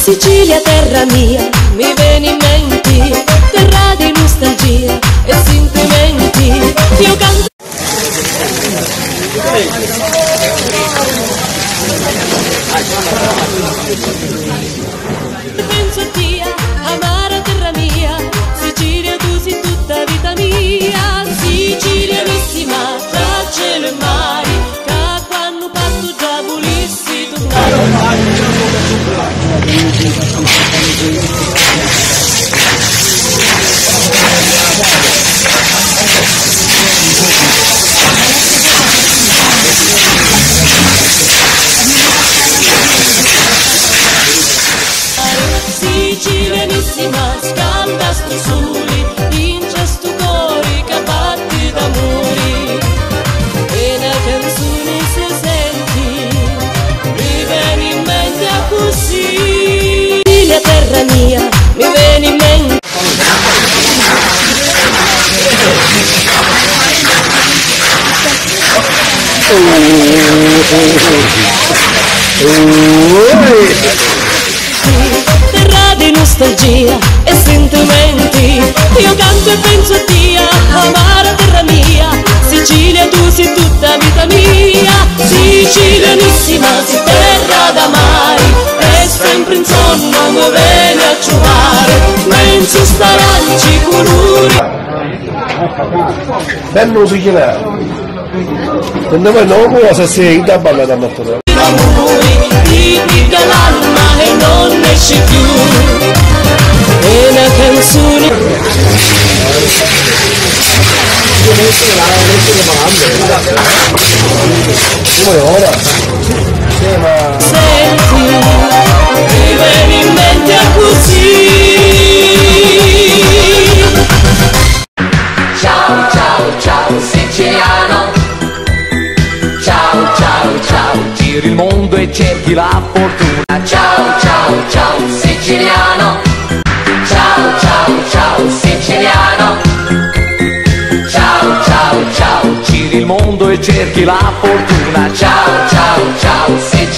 Sicilia, terra mia, mi viene in mente, terra di nostalgia e sentimenti. Io canto. Penso a te, amara terra mia, Sicilia tu sei tutta vita mia, sicilianissima, tra cielo e mare, che quando parto già volissi tornare. Sicilianissima, scanta sto soli, vince sto cuore che batti d'amori. E una canzone si senti, mi viene in mente a così. Sicilia, terra mia, mi viene in mente. Terra di nostalgia e sentimenti, io canto e penso a te, amara terra mia, Sicilia tu sei tutta vita mia, sicilianissima, sei terra da mare, e sempre in sonno mi viene a trovare, menzo staranci colori. Bello siciliano, quando poi non può se sei da balla da mattina. Ti pica l'alma e non esci più, e una canzone. Come ora? Senti, mi viene in mente a così. Ciao ciao ciao siciliano, ciao ciao ciao, giri il mondo e cerchi la fortuna. Ciao ciao ciao siciliano, ciao ciao ciao siciliano, ciao ciao ciao, giri il mondo e cerchi la fortuna. Ciao ciao ciao siciliano.